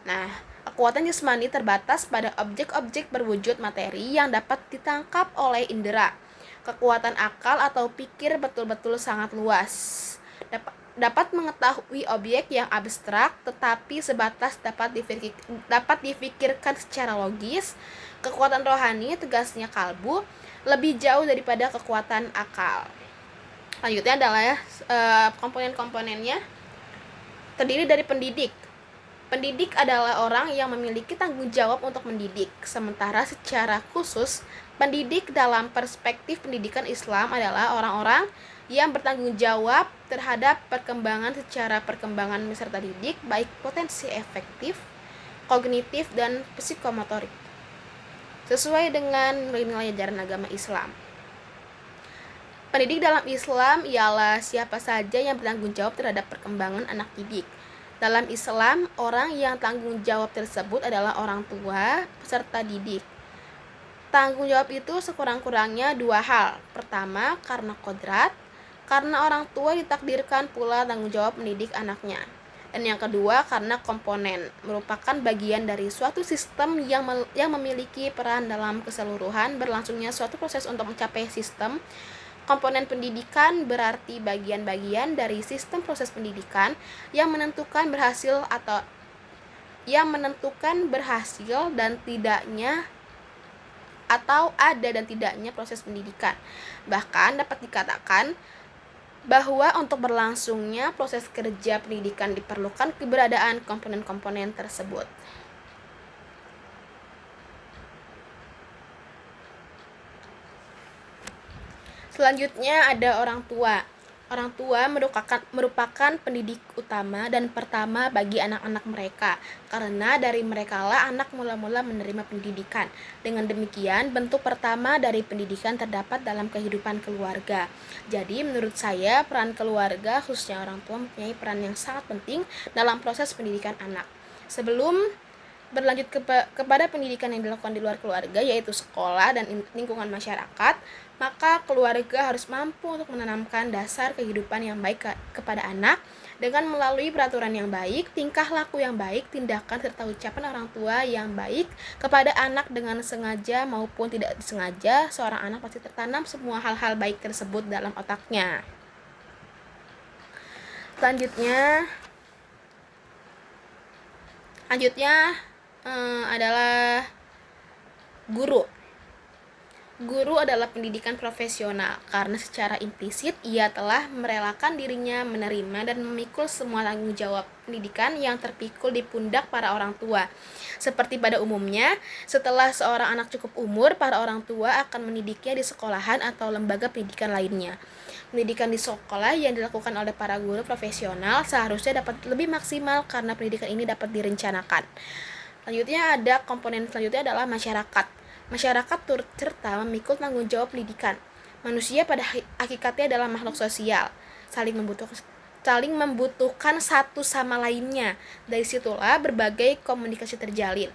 Nah, kekuatan jasmani terbatas pada objek-objek berwujud materi yang dapat ditangkap oleh indera. Kekuatan akal atau pikir betul-betul sangat luas. Dapat mengetahui objek yang abstrak tetapi sebatas dapat difikirkan secara logis. Kekuatan rohani, tegasnya kalbu, lebih jauh daripada kekuatan akal. Selanjutnya adalah komponen-komponennya. Terdiri dari pendidik. Pendidik adalah orang yang memiliki tanggung jawab untuk mendidik. Sementara secara khusus, pendidik dalam perspektif pendidikan Islam adalah orang-orang yang bertanggung jawab terhadap perkembangan peserta didik, baik potensi efektif, kognitif, dan psikomotorik, sesuai dengan nilai-nilai ajaran agama Islam. Pendidik dalam Islam ialah siapa saja yang bertanggung jawab terhadap perkembangan anak didik. Dalam Islam, orang yang tanggung jawab tersebut adalah orang tua peserta didik. Tanggung jawab itu sekurang-kurangnya dua hal. Pertama, karena kodrat, karena orang tua ditakdirkan pula tanggung jawab mendidik anaknya. Dan yang kedua, karena komponen, merupakan bagian dari suatu sistem yang memiliki peran dalam keseluruhan berlangsungnya suatu proses untuk mencapai sistem. Komponen pendidikan berarti bagian-bagian dari sistem proses pendidikan yang menentukan berhasil dan tidaknya atau ada dan tidaknya proses pendidikan. Bahkan dapat dikatakan bahwa untuk berlangsungnya proses kerja pendidikan diperlukan keberadaan komponen-komponen tersebut. Selanjutnya ada orang tua. Orang tua merupakan pendidik utama dan pertama bagi anak-anak mereka, karena dari merekalah anak mula-mula menerima pendidikan. Dengan demikian, bentuk pertama dari pendidikan terdapat dalam kehidupan keluarga. Jadi, menurut saya, peran keluarga, khususnya orang tua, mempunyai peran yang sangat penting dalam proses pendidikan anak. Sebelum berlanjut kepada pendidikan yang dilakukan di luar keluarga, yaitu sekolah dan lingkungan masyarakat, maka keluarga harus mampu untuk menanamkan dasar kehidupan yang baik kepada anak dengan melalui peraturan yang baik, tingkah laku yang baik, tindakan serta ucapan orang tua yang baik kepada anak dengan sengaja maupun tidak disengaja. Seorang anak pasti tertanam semua hal-hal baik tersebut dalam otaknya. Selanjutnya adalah guru. Guru adalah pendidikan profesional karena secara implisit ia telah merelakan dirinya menerima dan memikul semua tanggung jawab pendidikan yang terpikul di pundak para orang tua. Seperti pada umumnya, setelah seorang anak cukup umur, para orang tua akan mendidiknya di sekolahan atau lembaga pendidikan lainnya. Pendidikan di sekolah yang dilakukan oleh para guru profesional seharusnya dapat lebih maksimal karena pendidikan ini dapat direncanakan. Selanjutnya ada komponen selanjutnya adalah masyarakat. Masyarakat turut serta memikul tanggung jawab pendidikan. Manusia pada hakikatnya adalah makhluk sosial, saling membutuhkan satu sama lainnya. Dari situlah berbagai komunikasi terjalin.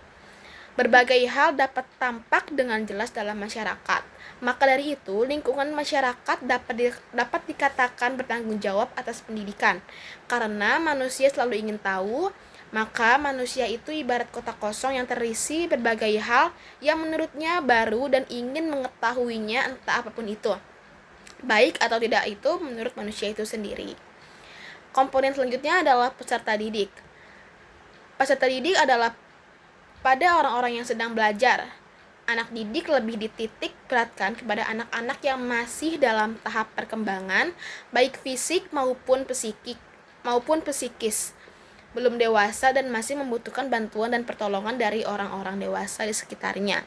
Berbagai hal dapat tampak dengan jelas dalam masyarakat. Maka dari itu, lingkungan masyarakat dapat dikatakan bertanggung jawab atas pendidikan. Karena manusia selalu ingin tahu, maka manusia itu ibarat kotak kosong yang terisi berbagai hal yang menurutnya baru dan ingin mengetahuinya entah apapun itu. Baik atau tidak itu menurut manusia itu sendiri. Komponen selanjutnya adalah peserta didik. Peserta didik adalah pada orang-orang yang sedang belajar. anak didik lebih dititik beratkan kepada anak-anak yang masih dalam tahap perkembangan, baik fisik maupun psikis, belum dewasa dan masih membutuhkan bantuan dan pertolongan dari orang-orang dewasa di sekitarnya.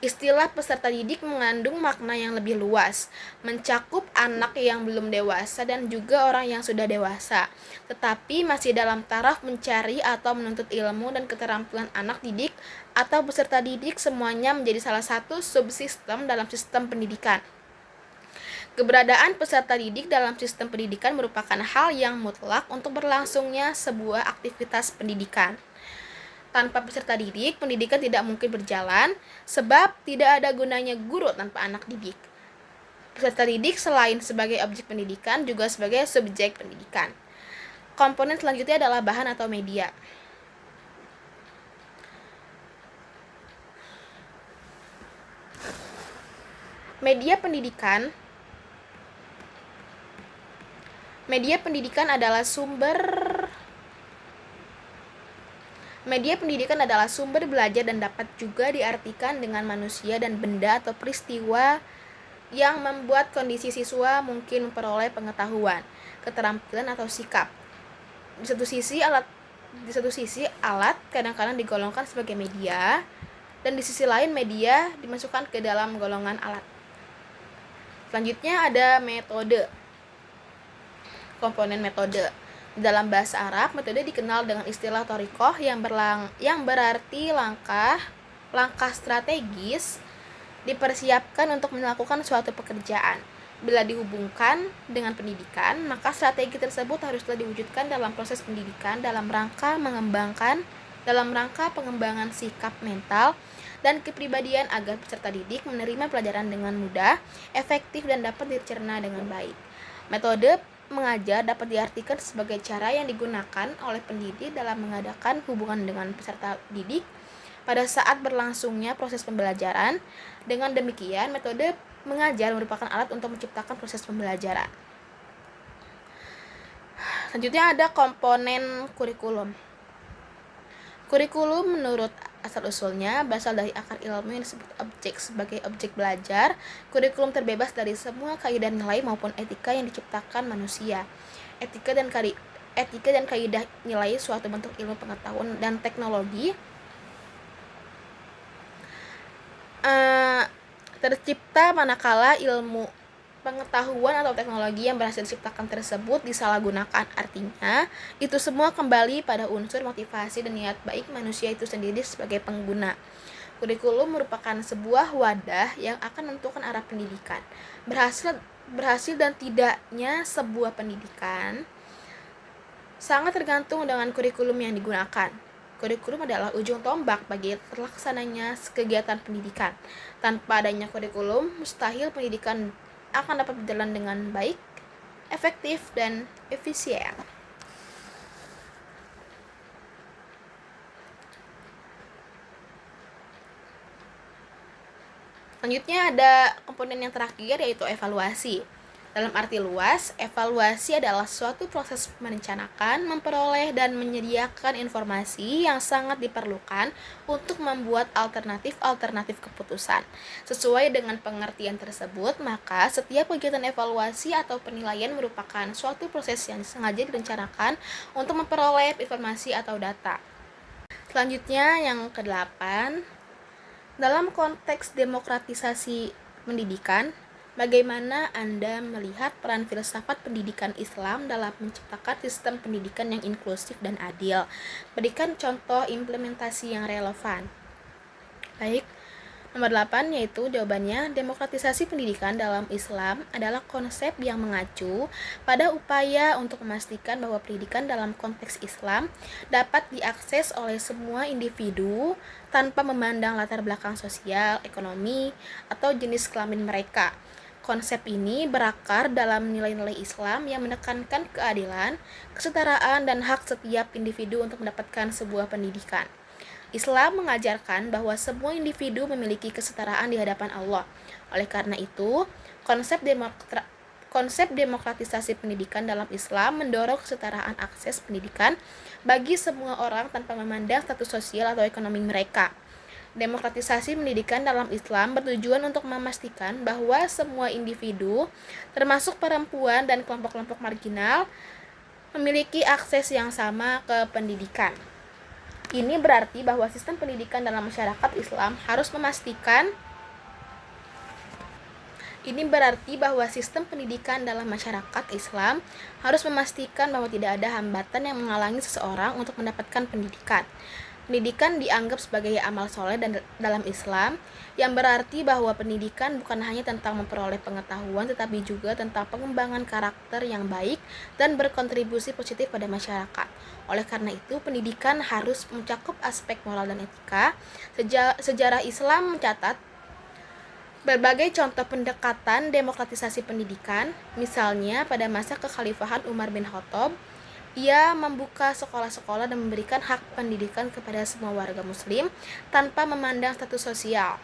Istilah peserta didik mengandung makna yang lebih luas, mencakup anak yang belum dewasa dan juga orang yang sudah dewasa, tetapi masih dalam taraf mencari atau menuntut ilmu dan keterampilan anak didik atau peserta didik semuanya menjadi salah satu subsistem dalam sistem pendidikan. Keberadaan peserta didik dalam sistem pendidikan merupakan hal yang mutlak untuk berlangsungnya sebuah aktivitas pendidikan. Tanpa peserta didik, pendidikan tidak mungkin berjalan, sebab tidak ada gunanya guru tanpa anak didik. Peserta didik selain sebagai objek pendidikan, juga sebagai subjek pendidikan. Komponen selanjutnya adalah bahan atau media. Media pendidikan adalah sumber belajar dan dapat juga diartikan dengan manusia dan benda atau peristiwa yang membuat kondisi siswa mungkin memperoleh pengetahuan, keterampilan atau sikap. Di satu sisi alat kadang-kadang digolongkan sebagai media, dan di sisi lain media dimasukkan ke dalam golongan alat. Selanjutnya ada metode. Komponen metode. Dalam bahasa Arab, metode dikenal dengan istilah thoriqah yang berarti langkah strategis dipersiapkan untuk melakukan suatu pekerjaan. Bila dihubungkan dengan pendidikan, maka strategi tersebut haruslah diwujudkan dalam proses pendidikan dalam rangka pengembangan sikap mental dan kepribadian agar peserta didik menerima pelajaran dengan mudah, efektif, dan dapat dicerna dengan baik. Metode mengajar dapat diartikan sebagai cara yang digunakan oleh pendidik dalam mengadakan hubungan dengan peserta didik pada saat berlangsungnya proses pembelajaran. Dengan demikian, metode mengajar merupakan alat untuk menciptakan proses pembelajaran. Selanjutnya ada komponen kurikulum. Kurikulum menurut asal-usulnya berasal dari akar ilmu yang disebut objek sebagai objek belajar. Kurikulum terbebas dari semua kaidah nilai maupun etika yang diciptakan manusia. Etika dan kaidah nilai suatu bentuk ilmu pengetahuan dan teknologi tercipta manakala ilmu pengetahuan atau teknologi yang berhasil diciptakan tersebut disalahgunakan. Artinya, itu semua kembali pada unsur motivasi dan niat baik manusia itu sendiri sebagai pengguna. Kurikulum merupakan sebuah wadah yang akan menentukan arah pendidikan. Berhasil dan tidaknya sebuah pendidikan sangat tergantung dengan kurikulum yang digunakan. Kurikulum adalah ujung tombak bagi terlaksananya kegiatan pendidikan. Tanpa adanya kurikulum, mustahil pendidikan akan dapat berjalan dengan baik, efektif, dan efisien. Selanjutnya ada komponen yang terakhir, yaitu evaluasi. Dalam arti luas, evaluasi adalah suatu proses merencanakan, memperoleh, dan menyediakan informasi yang sangat diperlukan untuk membuat alternatif keputusan. Sesuai dengan pengertian tersebut, maka setiap kegiatan evaluasi atau penilaian merupakan suatu proses yang sengaja direncanakan untuk memperoleh informasi atau data. Selanjutnya yang ke-8, dalam konteks demokratisasi pendidikan, bagaimana Anda melihat peran filsafat pendidikan Islam dalam menciptakan sistem pendidikan yang inklusif dan adil? Berikan contoh implementasi yang relevan. Baik, nomor 8 yaitu jawabannya, demokratisasi pendidikan dalam Islam adalah konsep yang mengacu pada upaya untuk memastikan bahwa pendidikan dalam konteks Islam dapat diakses oleh semua individu tanpa memandang latar belakang sosial, ekonomi, atau jenis kelamin mereka. Konsep ini berakar dalam nilai-nilai Islam yang menekankan keadilan, kesetaraan, dan hak setiap individu untuk mendapatkan sebuah pendidikan. Islam mengajarkan bahwa semua individu memiliki kesetaraan di hadapan Allah. Oleh karena itu, konsep demokratisasi pendidikan dalam Islam mendorong kesetaraan akses pendidikan bagi semua orang tanpa memandang status sosial atau ekonomi mereka. Demokratisasi pendidikan dalam Islam bertujuan untuk memastikan bahwa semua individu, termasuk perempuan dan kelompok-kelompok marginal, memiliki akses yang sama ke pendidikan. Ini berarti bahwa sistem pendidikan dalam masyarakat Islam harus memastikan bahwa tidak ada hambatan yang menghalangi seseorang untuk mendapatkan pendidikan. Pendidikan dianggap sebagai amal soleh dalam Islam, yang berarti bahwa pendidikan bukan hanya tentang memperoleh pengetahuan, tetapi juga tentang pengembangan karakter yang baik dan berkontribusi positif pada masyarakat. Oleh karena itu, pendidikan harus mencakup aspek moral dan etika. Sejarah Islam mencatat berbagai contoh pendekatan demokratisasi pendidikan. Misalnya, pada masa kekhalifahan Umar bin Khattab, ia membuka sekolah-sekolah dan memberikan hak pendidikan kepada semua warga muslim tanpa memandang status sosial.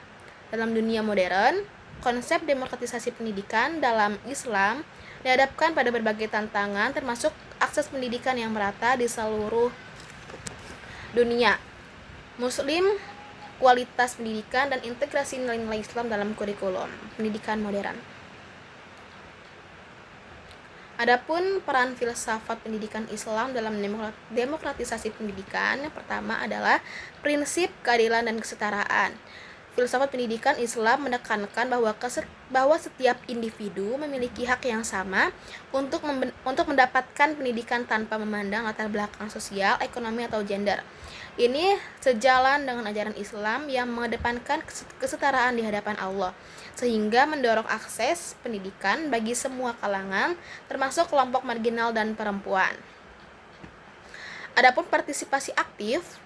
Dalam dunia modern, konsep demokratisasi pendidikan dalam Islam dihadapkan pada berbagai tantangan, termasuk akses pendidikan yang merata di seluruh dunia muslim, kualitas pendidikan, dan integrasi nilai-nilai Islam dalam kurikulum pendidikan modern. Adapun peran filsafat pendidikan Islam dalam demokratisasi pendidikan, yang pertama adalah prinsip keadilan dan kesetaraan. Filsafat pendidikan Islam menekankan bahwa setiap individu memiliki hak yang sama untuk mendapatkan pendidikan tanpa memandang latar belakang sosial, ekonomi, atau gender. Ini sejalan dengan ajaran Islam yang mengedepankan kesetaraan di hadapan Allah, sehingga mendorong akses pendidikan bagi semua kalangan, termasuk kelompok marginal dan perempuan. Adapun partisipasi aktif,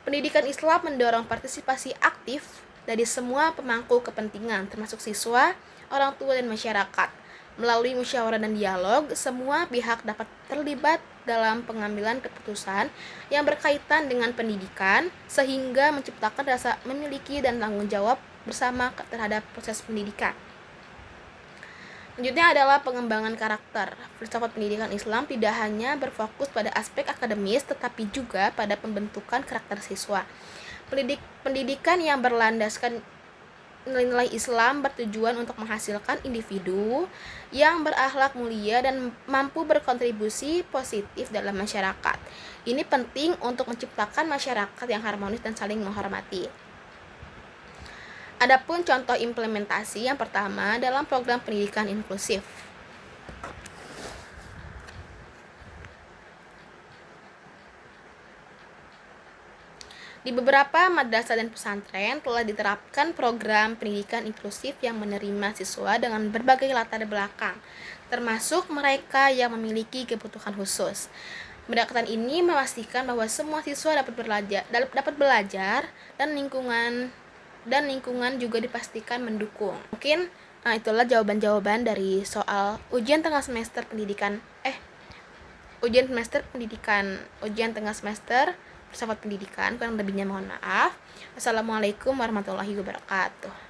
pendidikan Islam mendorong partisipasi aktif dari semua pemangku kepentingan, termasuk siswa, orang tua, dan masyarakat. Melalui musyawarah dan dialog, semua pihak dapat terlibat dalam pengambilan keputusan yang berkaitan dengan pendidikan, sehingga menciptakan rasa memiliki dan tanggung jawab bersama terhadap proses pendidikan. Selanjutnya adalah pengembangan karakter. Filsafat pendidikan Islam tidak hanya berfokus pada aspek akademis, tetapi juga pada pembentukan karakter siswa. Pendidikan yang berlandaskan nilai-nilai Islam bertujuan untuk menghasilkan individu yang berakhlak mulia dan mampu berkontribusi positif dalam masyarakat. Ini penting untuk menciptakan masyarakat yang harmonis dan saling menghormati. Adapun contoh implementasi, yang pertama dalam program pendidikan inklusif. Di beberapa madrasah dan pesantren telah diterapkan program pendidikan inklusif yang menerima siswa dengan berbagai latar belakang, termasuk mereka yang memiliki kebutuhan khusus. Pendekatan ini memastikan bahwa semua siswa dapat belajar dan lingkungan juga dipastikan mendukung. Mungkin itulah jawaban-jawaban dari soal ujian tengah semester filsafat pendidikan. Kurang lebihnya mohon maaf. Wassalamualaikum warahmatullahi wabarakatuh.